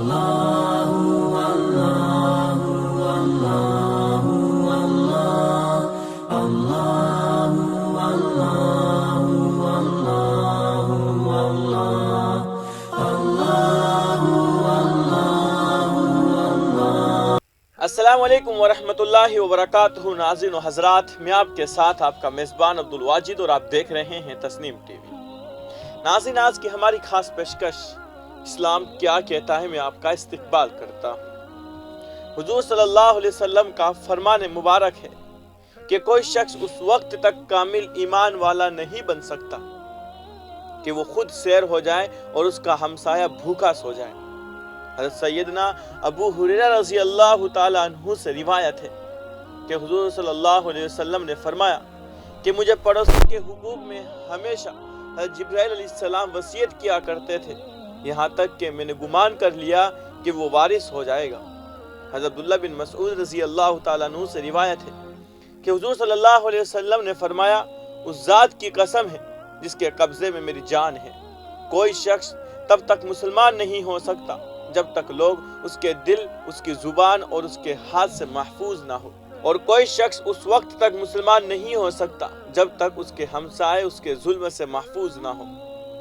السلام علیکم ورحمۃ اللہ وبرکاتہ۔ ناظرین و حضرات، میں آپ کے ساتھ آپ کا میزبان عبدالواجد اور آپ دیکھ رہے ہیں تسنیم ٹی وی۔ ناظرین، آج کی ہماری خاص پیشکش اسلام کیا کہتا ہے میں آپ کا استقبال کرتا ہوں۔ حضور صلی اللہ علیہ وسلم کا فرمان مبارک ہے کہ کوئی شخص اس وقت تک کامل ایمان والا نہیں بن سکتا کہ وہ خود سیر ہو جائے اور اس کا ہمسایہ بھوکا سو جائے۔ حضرت سیدنا ابو ہریرہ رضی اللہ تعالیٰ عنہ سے روایت ہے کہ حضور صلی اللہ علیہ وسلم نے فرمایا کہ مجھے پڑوسی کے حقوق میں ہمیشہ حضرت جبرائیل علیہ السلام وصیت کیا کرتے تھے، یہاں تک کہ میں نے گمان کر لیا کہ وہ وارث ہو جائے گا۔ حضرت عبداللہ بن مسعود رضی اللہ تعالیٰ عنہ سے روایت ہے کہ حضور صلی اللہ علیہ وسلم نے فرمایا، اس ذات کی قسم ہے جس کے قبضے میں میری جان ہے، کوئی شخص تب تک مسلمان نہیں ہو سکتا جب تک لوگ اس کے دل، اس کی زبان اور اس کے ہاتھ سے محفوظ نہ ہو، اور کوئی شخص اس وقت تک مسلمان نہیں ہو سکتا جب تک اس کے ہمسائے اس کے ظلم سے محفوظ نہ ہو۔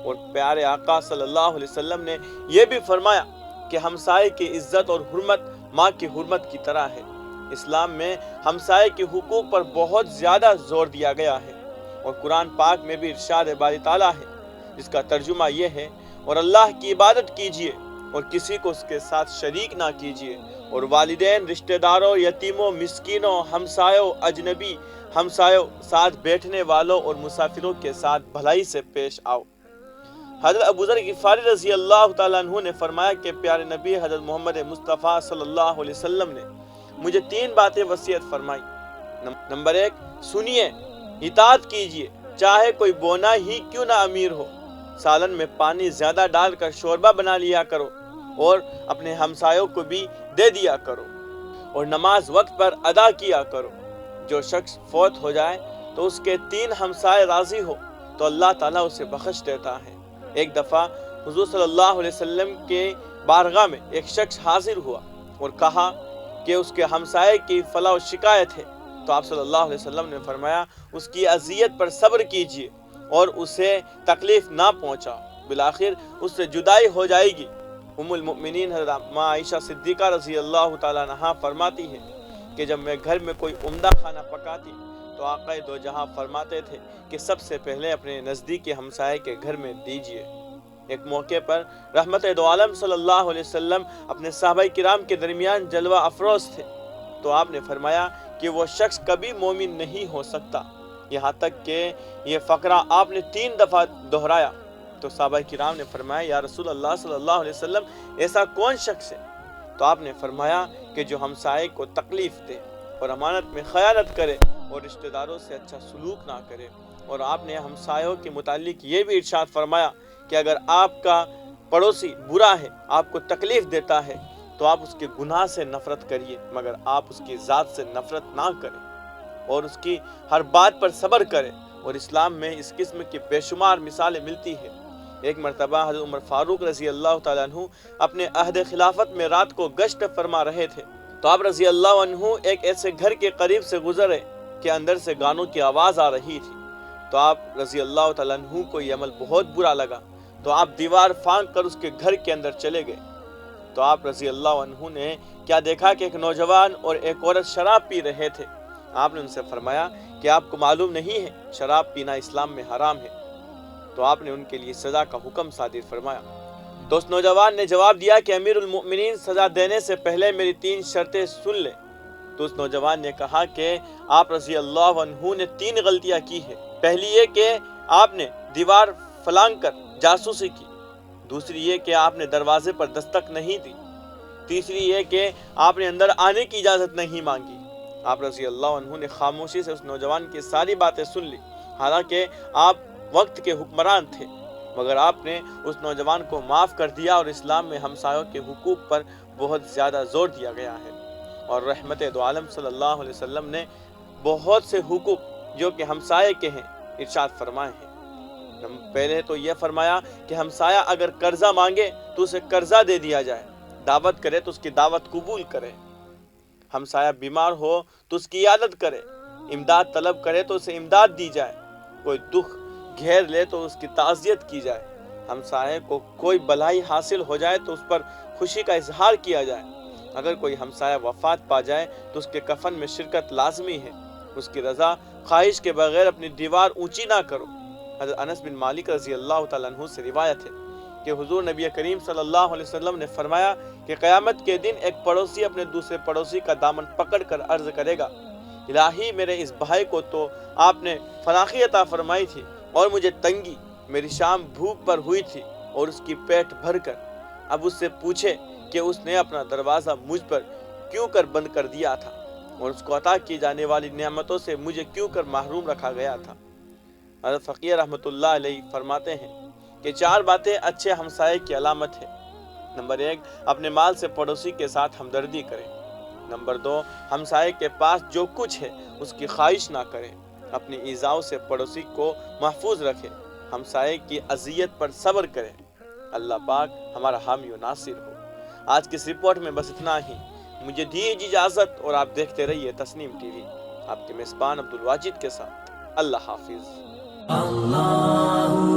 اور پیارے آقا صلی اللہ علیہ وسلم نے یہ بھی فرمایا کہ ہمسائے کی عزت اور حرمت ماں کی حرمت کی طرح ہے۔ اسلام میں ہمسائے کے حقوق پر بہت زیادہ زور دیا گیا ہے، اور قرآن پاک میں بھی ارشاد باری تعالیٰ ہے جس کا ترجمہ یہ ہے، اور اللہ کی عبادت کیجیے اور کسی کو اس کے ساتھ شریک نہ کیجیے، اور والدین، رشتہ داروں، یتیموں، مسکینوں، ہمسایوں، اجنبی ہمسایوں، ساتھ بیٹھنے والوں اور مسافروں کے ساتھ بھلائی سے پیش آؤ۔ حضرت ابو ذر غفاری رضی اللہ تعالیٰ عنہ نے فرمایا کہ پیارے نبی حضرت محمد مصطفیٰ صلی اللہ علیہ وسلم نے مجھے 3 باتیں وصیت فرمائی۔ نمبر 1، سنیے، اطاعت کیجیے، چاہے کوئی بونا ہی کیوں نہ امیر ہو، سالن میں پانی زیادہ ڈال کر شوربہ بنا لیا کرو اور اپنے ہمسایوں کو بھی دے دیا کرو، اور نماز وقت پر ادا کیا کرو۔ جو شخص فوت ہو جائے تو اس کے 3 ہمسائے راضی ہو تو اللہ تعالیٰ اسے بخش دیتا ہے۔ ایک دفعہ حضور صلی اللہ علیہ وسلم کے بارگاہ میں ایک شخص حاضر ہوا اور کہا کہ اس کے ہمسائے کی فلاح و شکایت ہے، تو آپ صلی اللہ علیہ وسلم نے فرمایا، اس کی اذیت پر صبر کیجیے اور اسے تکلیف نہ پہنچاؤ، بالآخر اس سے جدائی ہو جائے گی۔ ام المؤمنین حضرت ماں عائشہ صدیقہ رضی اللہ تعالیٰ عنہا فرماتی ہے کہ جب میں گھر میں کوئی عمدہ کھانا پکاتی تو آقا دو جہاں فرماتے تھے کہ سب سے پہلے اپنے نزدیکی ہمسائے کے گھر میں دیجیے۔ ایک موقع پر رحمت دو عالم صلی اللہ علیہ وسلم اپنے صحابہ کرام کے درمیان جلوہ افروز تھے، تو آپ نے فرمایا کہ وہ شخص کبھی مومن نہیں ہو سکتا، یہاں تک کہ یہ فقرہ آپ نے 3 دفعہ دہرایا۔ تو صحابہ کرام نے فرمایا، یا رسول اللہ صلی اللہ علیہ وسلم، ایسا کون شخص ہے؟ تو آپ نے فرمایا کہ جو ہمسائے کو تکلیف دے اور امانت میں خیانت کرے اور رشتہ داروں سے اچھا سلوک نہ کرے۔ اور آپ نے ہمسایوں کے متعلق یہ بھی ارشاد فرمایا کہ اگر آپ کا پڑوسی برا ہے، آپ کو تکلیف دیتا ہے، تو آپ اس کے گناہ سے نفرت کریے، مگر آپ اس کی ذات سے نفرت نہ کریں اور اس کی ہر بات پر صبر کریں۔ اور اسلام میں اس قسم کی بے شمار مثالیں ملتی ہیں۔ ایک مرتبہ حضرت عمر فاروق رضی اللہ تعالیٰ عنہ اپنے عہد خلافت میں رات کو گشت فرما رہے تھے، تو آپ رضی اللہ عنہ ایک ایسے گھر کے قریب سے گزرے کہ اندر سے گانوں کی آواز آ رہی تھی، تو آپ رضی اللہ تعالیٰ عنہ کو یہ عمل بہت برا لگا، تو آپ دیوار پھانک کر اس کے گھر کے اندر چلے گئے۔ تو آپ رضی اللہ عنہ نے کیا دیکھا کہ ایک نوجوان اور ایک عورت شراب پی رہے تھے۔ آپ نے ان سے فرمایا کہ آپ کو معلوم نہیں ہے شراب پینا اسلام میں حرام ہے؟ تو آپ نے ان کے لیے سزا کا حکم صادر فرمایا۔ تو اس نوجوان نے جواب دیا کہ امیر المؤمنین، سزا دینے سے پہلے میری 3 شرطیں سن لیں۔ تو اس نوجوان نے کہا کہ آپ رضی اللہ عنہ نے 3 غلطیاں کی ہیں۔ پہلی یہ کہ آپ نے دیوار پھلانگ کر جاسوسی کی، دوسری یہ کہ آپ نے دروازے پر دستک نہیں دی، تیسری یہ کہ آپ نے اندر آنے کی اجازت نہیں مانگی۔ آپ رضی اللہ عنہ نے خاموشی سے اس نوجوان کی ساری باتیں سن لی، حالانکہ آپ وقت کے حکمران تھے، مگر آپ نے اس نوجوان کو معاف کر دیا۔ اور اسلام میں ہمسایوں کے حقوق پر بہت زیادہ زور دیا گیا ہے، اور رحمت دو عالم صلی اللہ علیہ وسلم نے بہت سے حقوق جو کہ ہمسائے کے ہیں ارشاد فرمائے ہیں۔ پہلے تو یہ فرمایا کہ ہمسایہ اگر قرضہ مانگے تو اسے قرضہ دے دیا جائے، دعوت کرے تو اس کی دعوت قبول کرے، ہمسایہ بیمار ہو تو اس کی عیادت کرے، امداد طلب کرے تو اسے امداد دی جائے، کوئی دکھ گھیر لے تو اس کی تعزیت کی جائے، ہمسائے کو کوئی بلائی حاصل ہو جائے تو اس پر خوشی کا اظہار کیا جائے، اگر کوئی ہمسایہ وفات پا جائے تو اس کے کفن میں شرکت لازمی ہے، اس کی رضا خواہش کے بغیر اپنی دیوار اونچی نہ کرو۔ حضرت انس بن مالک رضی اللہ تعالیٰ عنہ سے روایت ہے کہ حضور نبی کریم صلی اللہ علیہ وسلم نے فرمایا کہ قیامت کے دن ایک پڑوسی اپنے دوسرے پڑوسی کا دامن پکڑ کر عرض کرے گا، الہی میرے اس بھائی کو تو آپ نے فراخی عطا فرمائی تھی اور مجھے تنگی، میری شام بھوک پر ہوئی تھی اور اس کی پیٹ بھر کر، اب اس سے پوچھے کہ اس نے اپنا دروازہ مجھ پر کیوں کر بند کر دیا تھا اور اس کو عطا کی جانے والی نعمتوں سے مجھے کیوں کر محروم رکھا گیا تھا۔ حضرت فقیہ رحمۃ اللہ علیہ فرماتے ہیں کہ 4 باتیں اچھے ہمسائے کی علامت ہے۔ نمبر 1، اپنے مال سے پڑوسی کے ساتھ ہمدردی کرے۔ نمبر 2، ہمسائے کے پاس جو کچھ ہے اس کی خواہش نہ کرے، اپنی ایذاؤں سے پڑوسی کو محفوظ رکھے، ہمسائے کی اذیت پر صبر کرے۔ اللہ پاک ہمارا حامی و ناصر ہو۔ آج کی اس رپورٹ میں بس اتنا ہی، مجھے دیجیے اجازت اور آپ دیکھتے رہیے تسنیم ٹی وی، آپ کے میزبان عبدالواجد کے ساتھ۔ اللہ حافظ۔ اللہ